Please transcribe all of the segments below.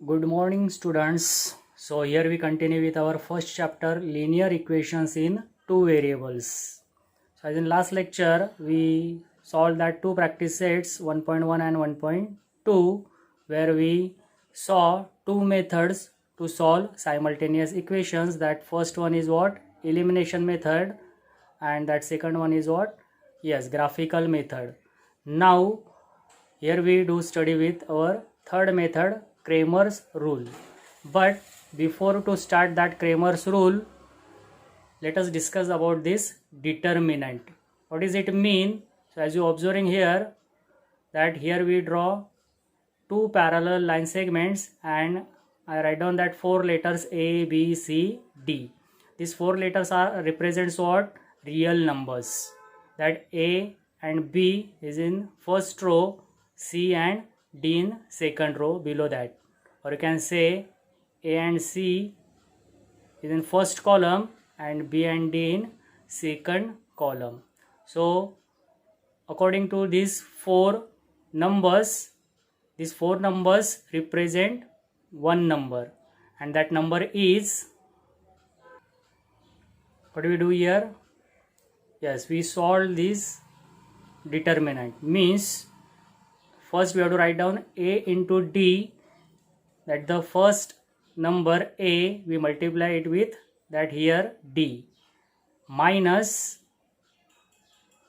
Good morning, students. So here we continue with our first chapter, linear equations in two variables. So as in last lecture we solved that two practice sets 1.1 and 1.2 where we saw two methods to solve simultaneous equations. That first one is what? Elimination method, and that second one is what? Yes, graphical method. Now here we do study with our third method, Cramer's rule. But before to start that Cramer's rule, let us discuss about this determinant. What does it mean? So as you observing here, that here we draw two parallel line segments and I write down that four letters A, B, C, D. These four letters are represents what? Real numbers. That A and B is in first row, C and D in second row below that. Or you can say A and C is in first column and B and D in second column. So according to these four numbers represent one number, and that number is, what do we do here? Yes, we solve this determinant. Means first we have to write down A into D, that the first number A we multiply it with that here D, minus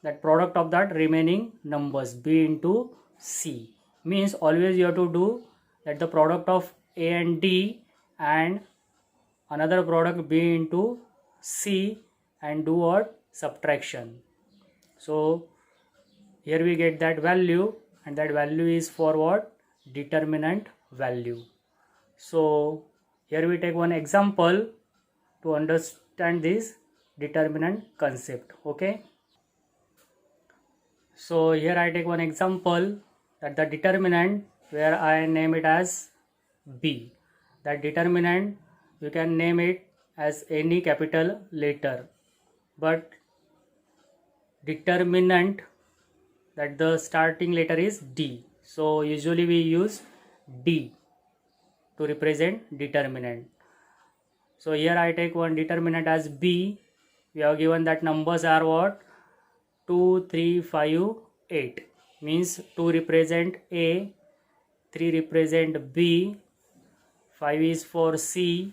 that product of that remaining numbers B into C. Means always you have to do that the product of A and D and another product B into C and do what? Subtraction. So here we get that value, and that value is for what? Determinant value. So here we take one example to understand this determinant concept. Okay. So here I take one example, that the determinant where I name it as B. That determinant you can name it as any capital letter, but determinant, that the starting letter is D. So usually we use D to represent determinant. So here I take one determinant as B. We have given that numbers are what? 2, 3, 5, 8. Means 2 represent A, 3 represent B, 5 is for C,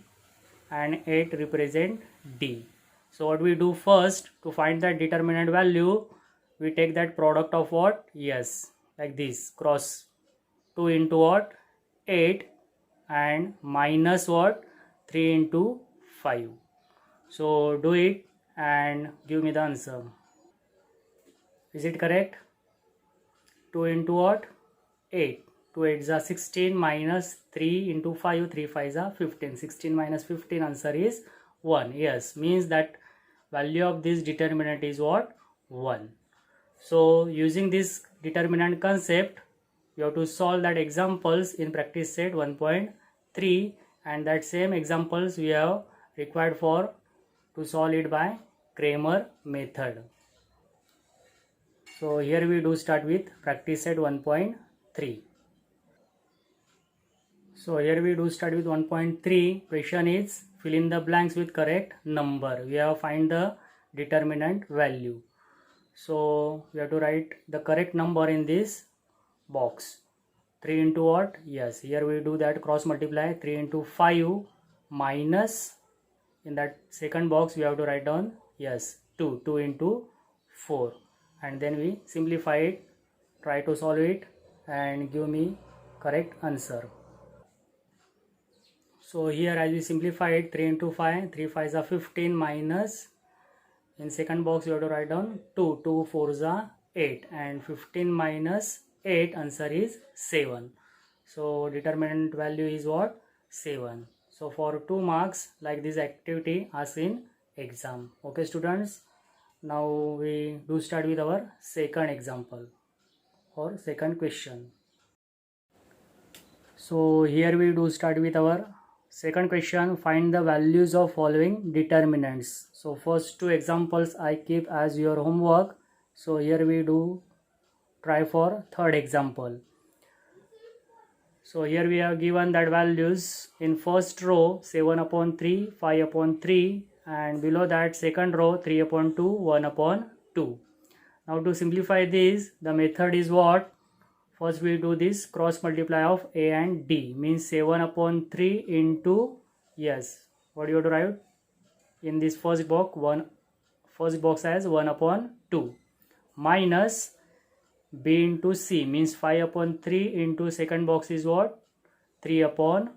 and 8 represent D. So what we do first, to find that determinant value, we take that product of what? Yes, like this, cross 2 into what? 8 and minus what? 3 into 5. So do it and give me the answer. Is it correct? 2 into what? 8. 2 8s are 16 minus 3 into 5. 3 5s are 15. 16 minus 15, answer is 1. Yes, means that value of this determinant is what? 1. So using this determinant concept, you have to solve that examples in practice set 1.3, and that same examples we have required for to solve it by Cramer method. So here we do start with practice set 1.3. So here we do start with 1.3. Question is fill in the blanks with correct number. We have find the determinant value. So we have to write the correct number in this box. 3 into what? Yes, here we do that cross multiply. 3 into 5 minus, in that second box we have to write down, yes, 2. 2 into 4. And then we simplify it, try to solve it and give me correct answer. So here as we simplify it, 3 into 5, 3 5s are 15 minus, in second box you have to write down 2, 2 4s are 8, and 15 minus 8, answer is 7. So determinant value is what? 7. So for 2 marks like this activity asked in exam. Okay students. Now we do start with our second example or second question. So here we do start with our second question. Find the values of following determinants. So first two examples I keep as your homework. So here we do try for third example. So here we have given that values in first row 7 upon 3, 5 upon 3, and below that second row 3 upon 2, 1 upon 2. Now to simplify this, the method is what? First we do this cross multiply of A and D, means 7 upon 3 into, yes, what do you have to write? In this first box as 1 upon 2, minus B into C, means 5 upon 3 into second box is what? 3 upon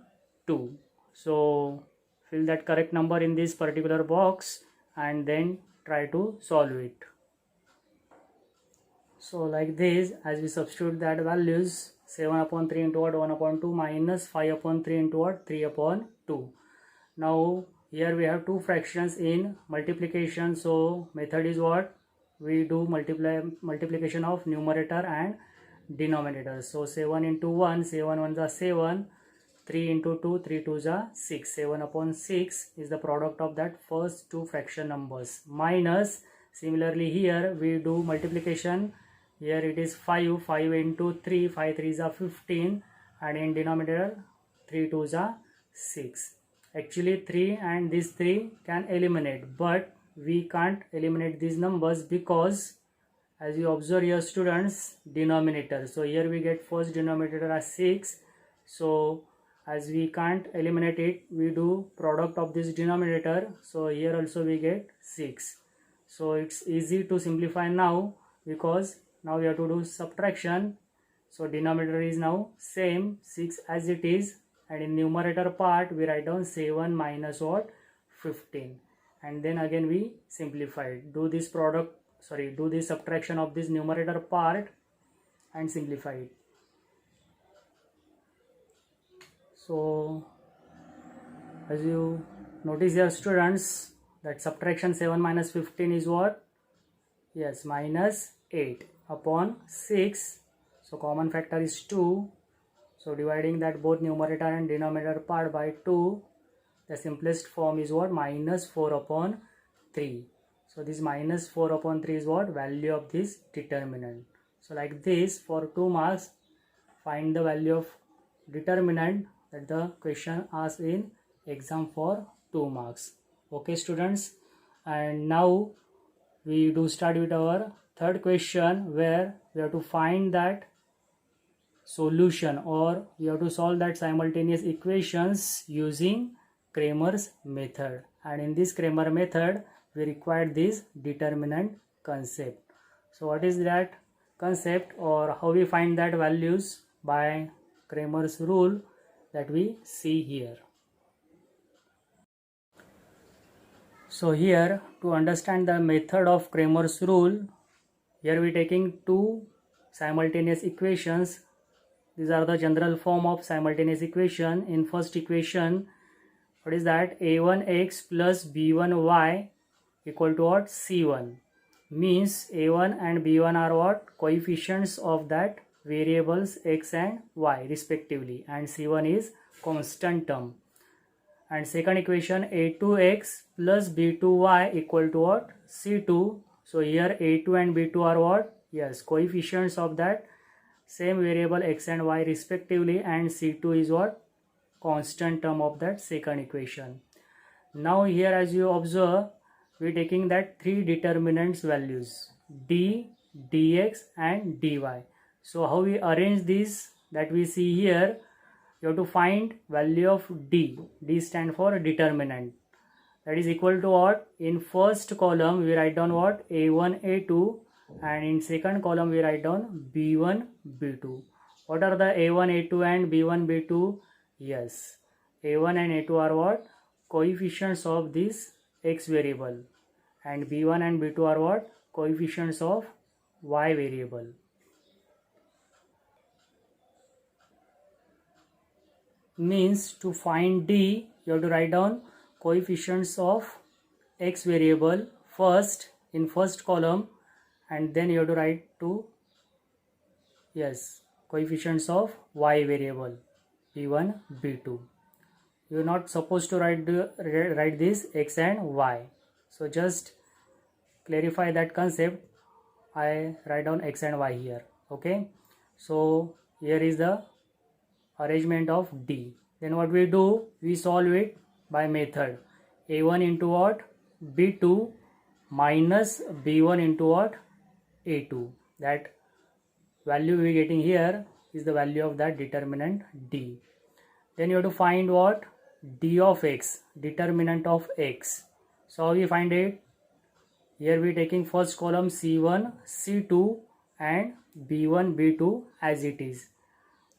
2. So fill that correct number in this particular box and then try to solve it. So like this, as we substitute that values, 7 upon 3 into what? 1 upon 2 minus 5 upon 3 into what? 3 upon 2. Now here we have two fractions in multiplication, so method is what? We do multiplication of numerator and denominator. So 7 into 1, 7 1s are 7, 3 into 2, 3 2s are 6. 7 upon 6 is the product of that first two fraction numbers, minus similarly here we do multiplication. Here it is 5, 5 into 3, 5 3s are 15, and in denominator 3 2s are 6. Actually 3 and this 3 can eliminate, but we can't eliminate these numbers because as you observe here students, denominator. So here we get first denominator as 6. So as we can't eliminate it, we do product of this denominator. So here also we get 6. So it's easy to simplify now because now we have to do subtraction. So denominator is now same 6 as it is, and in numerator part we write down 7 minus what? 15, and then again we simplify it. Do this subtraction of this numerator part and simplify it. So as you notice here students, that subtraction 7 minus 15 is what? Yes, minus 8 upon 6. So common factor is 2. So dividing that both numerator and denominator part by 2, the simplest form is what? Minus 4 upon 3. So this minus 4 upon 3 is what? Value of this determinant. So like this, for 2 marks, find the value of determinant that the question asks in exam for 2 marks. Okay students, and now we do start with our third question, where we have to find that solution, or we have to solve that simultaneous equations using Cramer's method. And in this Cramer method we require this determinant concept. So what is that concept, or how we find that values? By Cramer's rule that we see here. So here, to understand the method of Cramer's rule, here we taking two simultaneous equations. These are the general form of simultaneous equation. In first equation, what is that? A1x plus b1y equal to what? C1. Means a1 and b1 are what? Coefficients of that variables x and y respectively, and c1 is constant term. And second equation, a2x plus b2y equal to what? C2. So here a2 and b2 are what? Yes, coefficients of that same variable x and y respectively, and c2 is what? Constant term of that second equation. Now here as you observe, we are taking that three determinants values, d, dx and dy. So how we arrange this, that we see here. You have to find value of d. D stand for determinant. That is equal to what? In first column we write down what? A1, A2, and in second column we write down B1, B2. What are the A1, A2 and B1, B2? Yes, A1 and A2 are what? Coefficients of this x variable, and B1 and B2 are what? Coefficients of y variable. Means to find d, you have to write down coefficients of x variable first in first column, and then you have to write to, yes, coefficients of y variable b1, b2. You are not supposed to write this x and y. So just clarify that concept. I write down x and y here. Okay. So here is the arrangement of D. Then what we do, we solve it by method. A1 into what? B2 minus B1 into what? A2. That value we getting here is the value of that determinant D. Then you have to find what? D of x, determinant of x. So how we find it? Here we taking first column C1, C2 and B1, B2 as it is.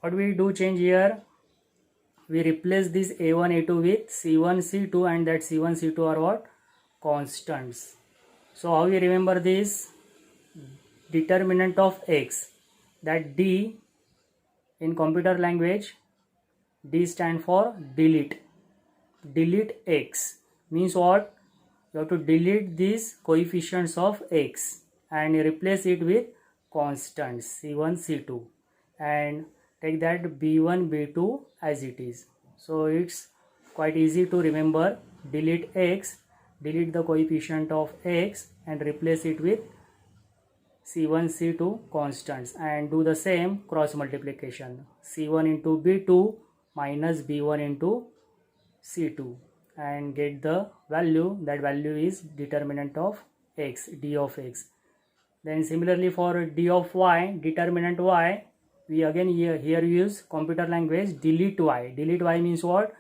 What we do change here? We replace this A1, A2 with C1, C2 and that C1, C2 are what? Constants. So how we remember this? Determinant of x. That D in computer language, D stand for delete. Delete x means what? You have to delete these coefficients of x and replace it with constants C1, C2 and take that B1, B2 as it is. So it's quite easy to remember. Delete x, delete the coefficient of x and replace it with C1, C2 constants and do the same cross multiplication. C1 into B2 minus B1 into C2 and get the value. That value is determinant of x, D of x. Then similarly for D of y, determinant y, we again here use computer language delete y. Delete y means what?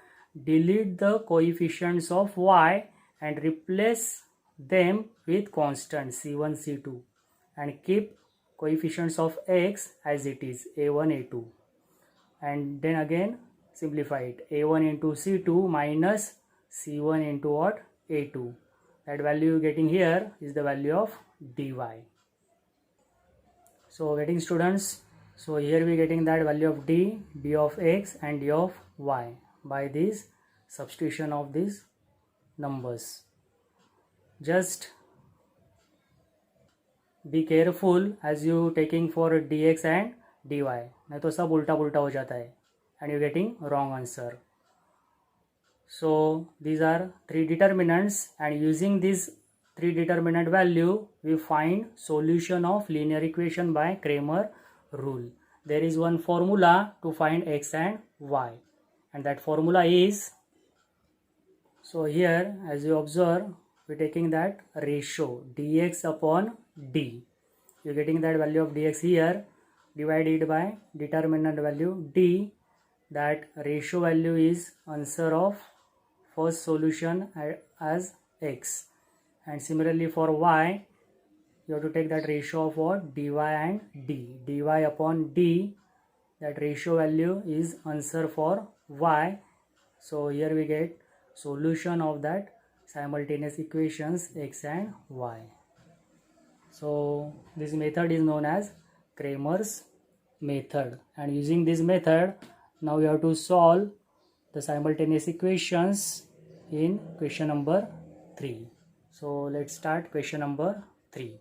Delete the coefficients of y and replace them with constants C1, C2 and keep coefficients of x as it is A1, A2 and then again simplify it. A1 into C2 minus C1 into what? A2. That value you getting here is the value of dy. So getting students, so here we getting that value of d, d of x and d of y by this substitution of these numbers. Just be careful as you taking for dx and dy, नहीं तो सब उल्टा पुल्टा हो जाता है and you getting wrong answer. So these are three determinants and using this three determinant value we find solution of linear equation by Cramer rule. There is one formula to find x and y and that formula is, so here as you observe we are taking that ratio dx upon d. You are getting that value of dx here divided by determinant value d. That ratio value is answer of first solution as x and similarly for y you have to take that ratio of what? Dy and d. Dy upon d, that ratio value is answer for y. So here we get solution of that simultaneous equations x and y. So this method is known as Cramer's method and using this method now we have to solve the simultaneous equations in question number 3. So let's start question number 3.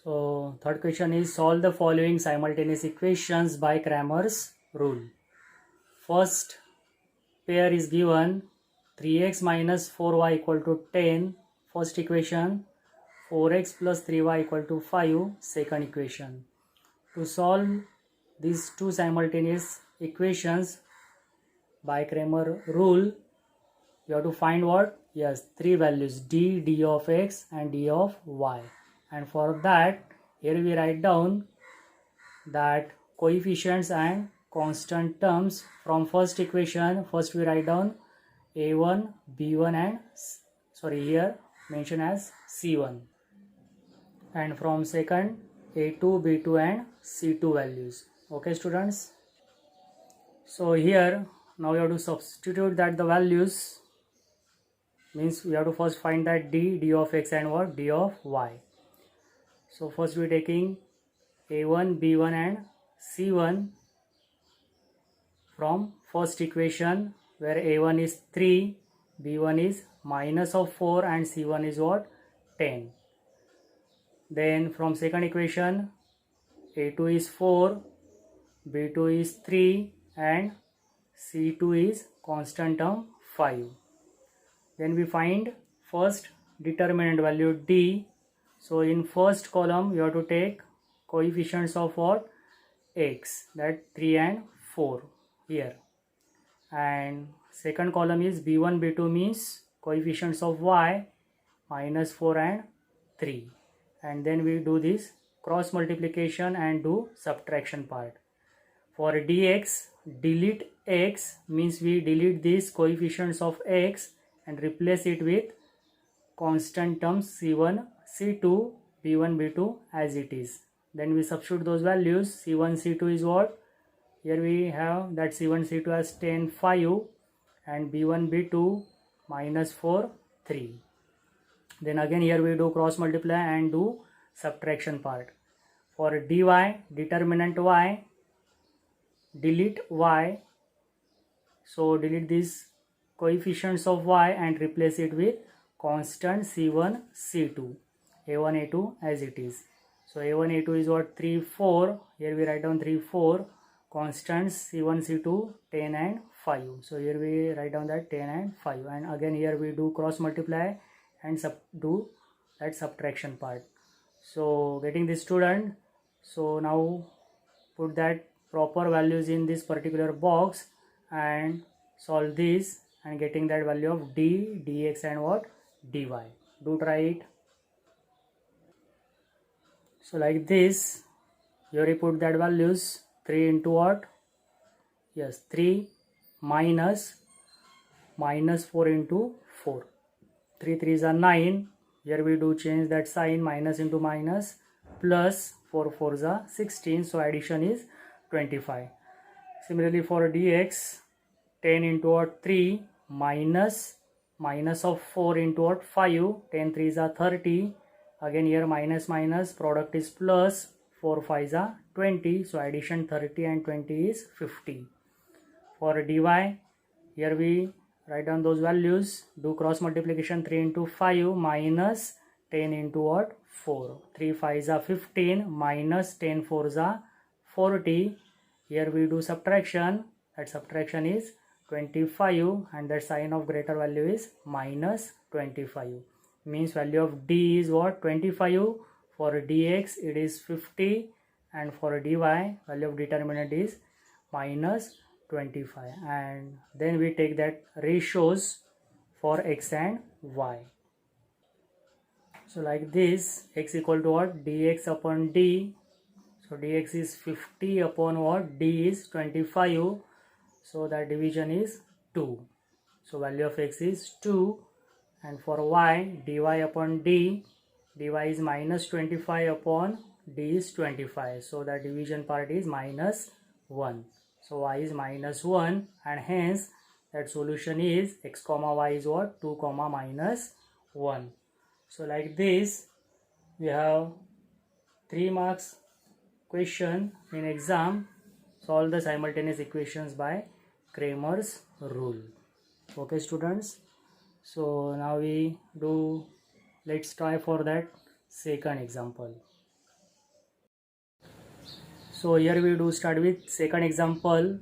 So third question is solve the following simultaneous equations by Cramer's rule. First pair is given 3x minus 4y equal to 10, first equation, 4x plus 3y equal to 5, second equation. To solve these two simultaneous equations by Cramer rule, you have to find what? Yes, three values d, d of x and d of y. And for that, here we write down that coefficients and constant terms from first equation. First we write down a1, b1 and here mentioned as c1. And from second a2, b2 and c2 values. Okay students. So here now we have to substitute that the values, means we have to first find that d, d of x and what? D of y. So first we are taking a1, b1 and c1 from first equation where a1 is 3, b1 is minus of 4 and c1 is what? 10. Then from second equation a2 is 4, b2 is 3 and c2 is constant term 5. Then we find first determinant value d. So in first column you have to take coefficients of what? x, that 3 and 4 here. And second column is b1 b2 means coefficients of y minus 4 and 3. And then we do this cross multiplication and do subtraction part. For dx, delete x means we delete these coefficients of x and replace it with constant terms c1, c2, b1, b2 as it is. Then we substitute those values. c1, c2 is what? Here we have that c1, c2 as 10, 5 and b1, b2 minus 4, 3. Then again here we do cross multiply and do subtraction part. For dy, determinant y, delete y. So delete these coefficients of y and replace it with constant c1, c2, a1, a2 as it is. So a1, a2 is what? 3, 4. Here we write down 3, 4. Constants c1, c2, 10 and 5. So here we write down that 10 and 5. And again here we do cross multiply and do that subtraction part. So getting this, student, so now put that proper values in this particular box and solve this and getting that value of d, dx and what? dy. Do try it. So like this, here we put that values 3 into what? Yes, 3 minus 4 into 4. 3 3s are 9. Here we do change that sign, minus into minus, plus 4 4s are 16. So addition is 25. Similarly for dx, 10 into what? 3 minus of 4 into what? 5. 10 3s are 30. Again here minus minus, product is plus, 4 5s are 20. So addition 30 and 20 is 50. For dy, here we write down those values, do cross multiplication, 3 into 5 minus 10 into what? 4. 3 5s are 15 minus 10 4s are 40. Here we do subtraction, that subtraction is 25 and the sign of greater value is minus 25. Means value of d is what? 25. For dx it is 50 and for dy value of determinant is minus 25. And then we take that ratios for x and y. So like this, x equal to what? Dx upon d. So dx is 50 upon what? D is 25. So that division is 2. So value of x is 2. And for y, dy upon d, dy is minus 25 upon d is 25. So that division part is minus 1. So y is minus 1 and hence that solution is x comma y is what? 2 comma minus 1. So like this, we have 3 marks question in exam. Solve the simultaneous equations by Cramer's rule. Okay students, so now let's try for that second example. So here we do start with second example.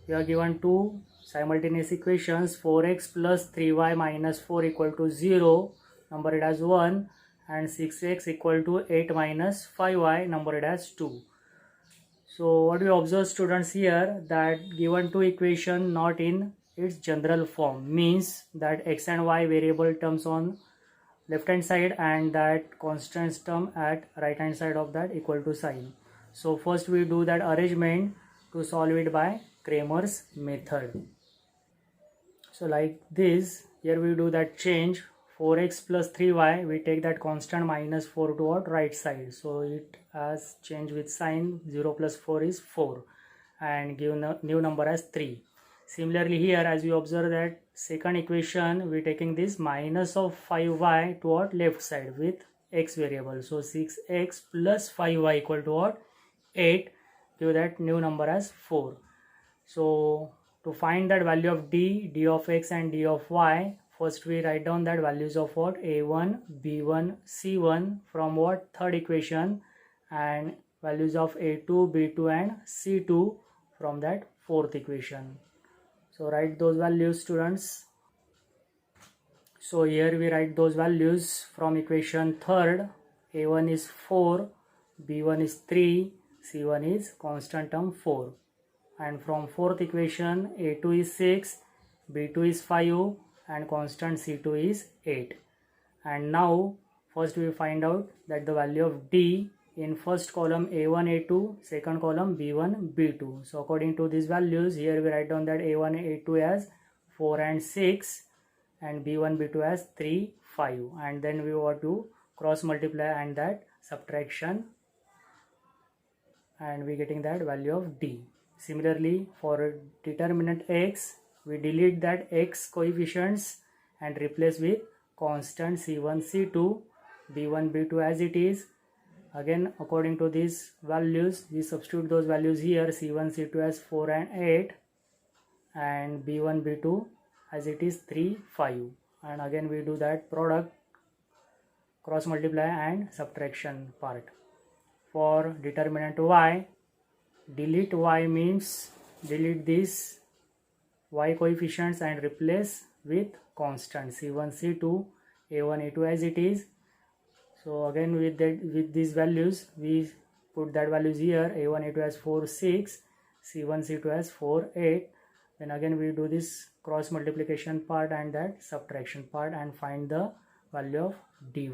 We are given two simultaneous equations, 4x plus 3y minus 4 equal to 0, numbered as 1, and 6x equal to 8 minus 5y, numbered as 2. So what we observe students here, that given two equation not in its general form, means that x and y variable terms on left hand side and that constant term at right hand side of that equal to sign. So first we do that arrangement to solve it by Cramer's method. So like this, here we do that change, 4x plus 3y, we take that constant minus 4 to what? Right side. So it has changed with sign, 0 plus 4 is 4 and give new number as 3. Similarly here, as you observe that second equation, we taking this minus of 5y to what? Left side with x variable. So 6x plus 5y equal to what? 8. Give that new number as 4. So to find that value of d of x and d of y, first we write down that values of what? a1, b1, c1 from what? Third equation, and values of a2, b2 and c2 from that fourth equation. So write those values students. So here we write those values from equation third. A1 is 4, B1 is 3, C1 is constant term 4, and from fourth equation A2 is 6, B2 is 5 and constant C2 is 8. And now first we find out that the value of D in first column A1 A2, second column B1 B2. So according to these values, here we write down that A1 A2 as 4 and 6 and B1 B2 as 3 5, and then we want to cross multiply and that subtraction, and we getting that value of D. Similarly, for determinant X, we delete that X coefficients and replace with constant C1 C2, B1 B2 as it is. Again, according to these values, we substitute those values here, C1 C2 as 4 and 8 and B1 B2 as it is 3 5, and again we do that product, cross multiply and subtraction part. For determinant Y, delete Y means delete these Y coefficients and replace with constant C1 C2, A1 A2 as it is. So again with these values we put that values here, A1 A2 as 4 6, C1 C2 as 4 8. Then again we do this cross multiplication part and that subtraction part and find the value of dy.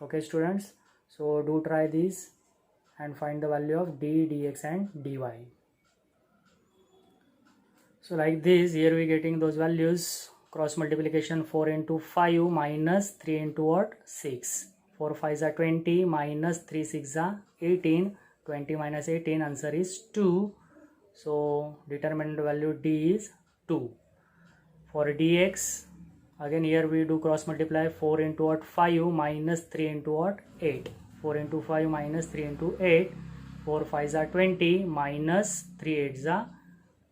Okay students, so do try this and find the value of d, dx and dy. So like this, here we getting those values, cross multiplication 4 into 5 minus 3 into what, 6. 4 5s are 20 minus 3 6 are 18, 20 minus 18, answer is 2. So determinant value D is 2. For dx, again here we do cross multiply, 4 into what, 5 minus 3 into what, 8. 4 into 5 minus 3 into 8. 4 5s are 20 minus 3 8s are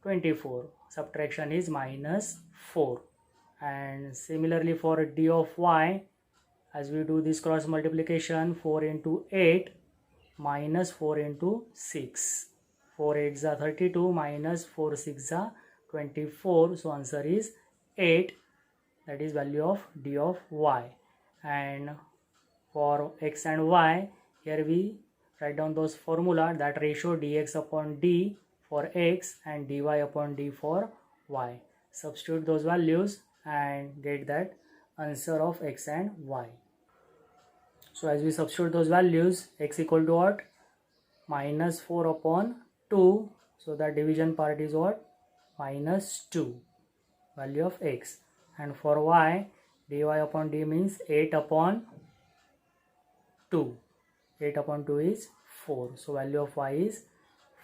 24. Subtraction is minus 4. And similarly for d of y, as we do this cross multiplication, 4 into 8 minus 4 into 6. 4 8s are 32 minus 4 6s are 24. So answer is 8. That is value of d of y. And for x and y, here we write down those formula, that ratio dx upon d for x and dy upon d for y. Substitute those values and get that answer of x and y. So as we substitute those values, x equal to what, minus 4 upon 2. So that division part is what, minus 2, value of x. And for y, dy upon d means 8 upon 2. 8 upon 2 is 4. So value of y is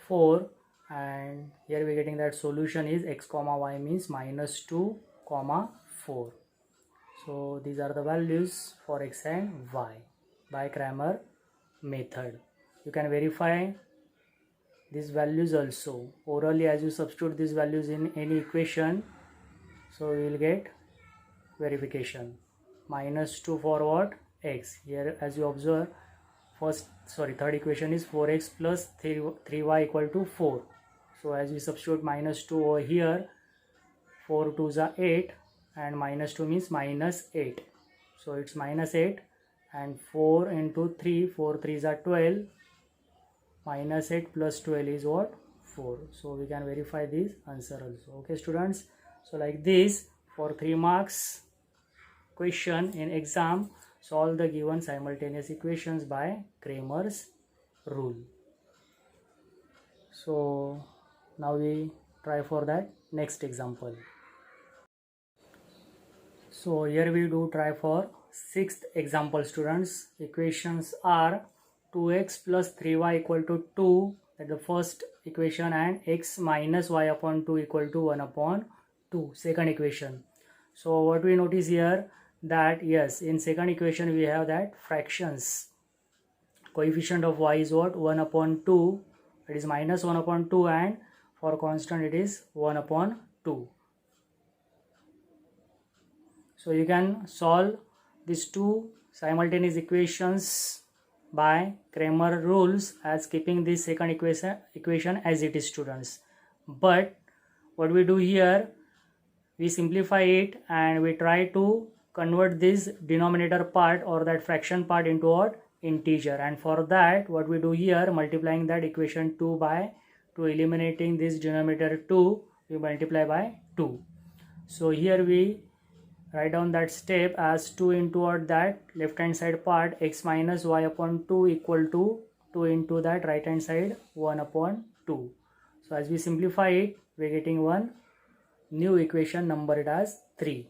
4. And here we are getting that solution is x comma y means minus 2 comma 4. So these are the values for x and y by Cramer method. You can verify these values also orally as you substitute these values in any equation. So we will get verification. Minus 2 for what, x. Here as you observe, third equation is 4x plus 3y equal to 4. So as we substitute minus 2 over here, 4 2s are 8 and minus 2 means minus 8. So it's minus 8, and 4 into 3, 4 3s are 12, minus 8 plus 12 is what, 4. So we can verify this answer also. Okay students, so like this, for 3 marks question in exam, solve the given simultaneous equations by Cramer's rule. So now we try for that next example. So here we do try for 6th example students. Equations are 2x plus 3y equal to 2, that the first equation, and x minus y upon 2 equal to 1 upon 2, second equation. So what we notice here, that yes, in second equation we have that fractions. Coefficient of y is what, 1 upon 2, it is minus 1 upon 2, and for constant it is 1 upon 2. So you can solve these two simultaneous equations by Cramer rules as keeping this second equation as it is students. But what we do here, we simplify it and we try to convert this denominator part or that fraction part into what, integer, and for that what we do here, multiplying that equation 2 by 2, eliminating this denominator 2, we multiply by 2. So here we write down that step as 2 into what, that left hand side part, x minus y upon 2 equal to 2 into that right hand side 1 upon 2. So as we simplify it, we are getting one new equation numbered as 3.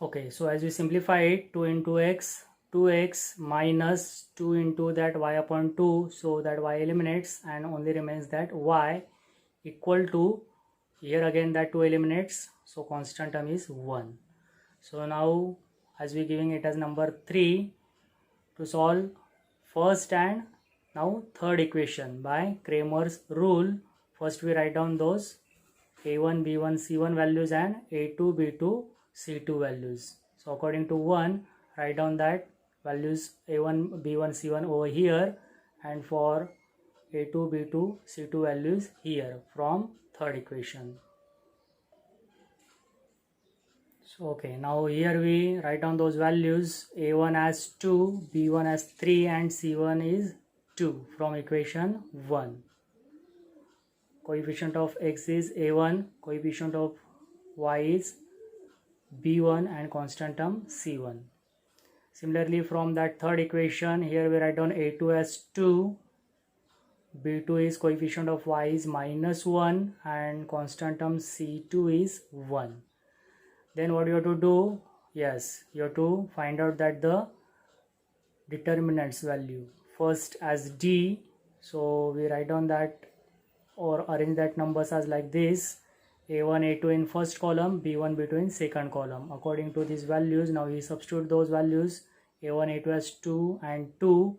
Okay, so as we simplify it, 2 into x, 2x minus 2 into that y upon 2, so that y eliminates and only remains that y equal to, here again that 2 eliminates, so constant term is 1. So now as we giving it as number 3, to solve first and now third equation by Cramer's rule, first we write down those a1, b1, c1 values and a2, b2, c2 values. So according to 1, write down that values a1, b1, c1 over here, and for a2, b2, c2 values here from third equation. So okay, now here we write down those values, a1 as 2, b1 as 3 and c1 is 2 from equation 1. Coefficient of x is a1, coefficient of y is b1 and constant term c1. Similarly from that third equation, here we write down a2 as 2, b2 is coefficient of y is minus 1 and constant term c2 is 1. Then what you have to do, yes, you have to find out that the determinants value first as d. So we write down that or arrange that numbers as like this, a1, a2 in first column, b1, b2 in second column. According to these values, now we substitute those values, a1, a2 as 2 and 2,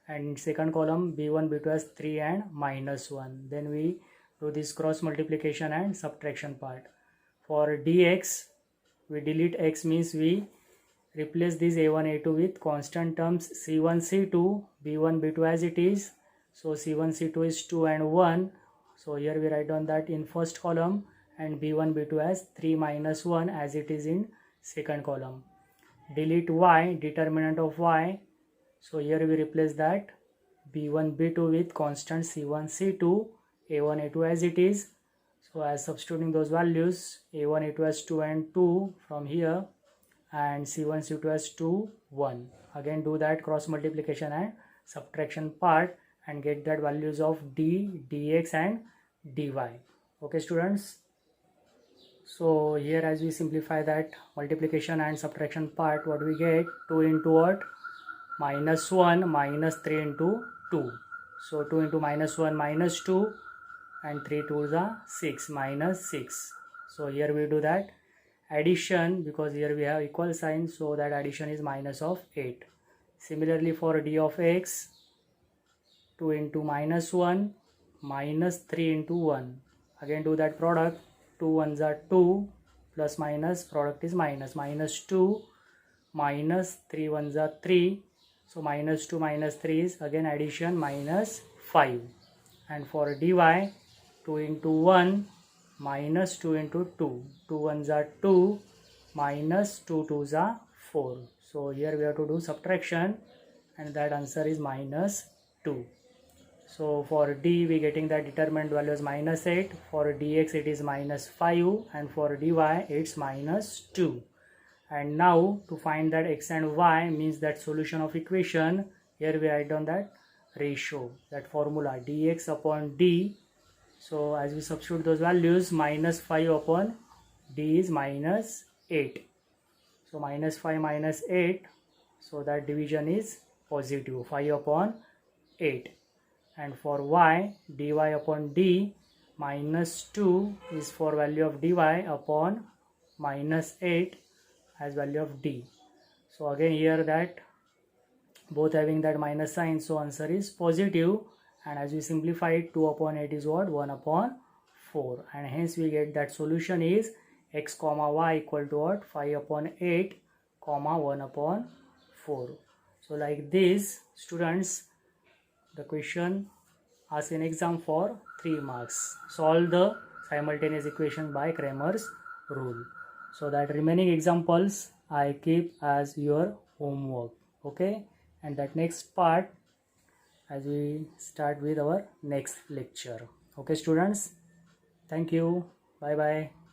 and in second column b1, b2 as 3 and minus 1. Then we do this cross multiplication and subtraction part. For dx, we delete x, means we replace this a1, a2 with constant terms c1, c2, b1, b2 as it is. So c1, c2 is 2 and 1. So here we write down that in first column and b1, b2 as 3 minus 1 as it is in second column. Delete y, determinant of y. So here we replace that b1, b2 with constant c1, c2, a1, a2 as it is. So as substituting those values, a1, a2 as 2 and 2 from here, and c1, c2 as 2, 1. Again do that cross multiplication and subtraction part and get that values of d, dx and dy. Okay students, so here as we simplify that multiplication and subtraction part, what we get, 2 into what, minus 1 minus 3 into 2. So 2 into minus 1 minus 2 and 3 2 are 6 minus 6. So here we do that addition, because here we have equal sign, so that addition is minus of 8. Similarly for d of x, 2 into minus 1 minus 3 into 1. Again do that product, 2 1s are 2, plus minus product is minus, minus 2 minus 3 1s are 3. So minus 2 minus 3 is again addition minus 5. And for dy, 2 into 1 minus 2 into 2. 2 1s are 2 minus 2 2s are 4. So here we have to do subtraction and that answer is minus 2. So for d we getting that determinant value is minus 8, for dx it is minus 5, and for dy it's minus 2. And now to find that x and y, means that solution of equation, here we write down that ratio, that formula dx upon d. So as we substitute those values, minus 5 upon d is minus 8. So minus 5 minus 8, so that division is positive, 5 upon 8. And for y, dy upon d, minus 2 is for value of dy upon minus 8 as value of d. So again here that both having that minus sign, so answer is positive, and as we simplify it, 2 upon 8 is what, 1 upon 4, and hence we get that solution is x comma y equal to what, 5 upon 8 comma 1 upon 4. So like this students, the question asked in exam for 3 marks. Solve the simultaneous equation by Cramer's rule. So that remaining examples I keep as your homework. Okay, and that next part as we start with our next lecture. Okay students, thank you, bye bye.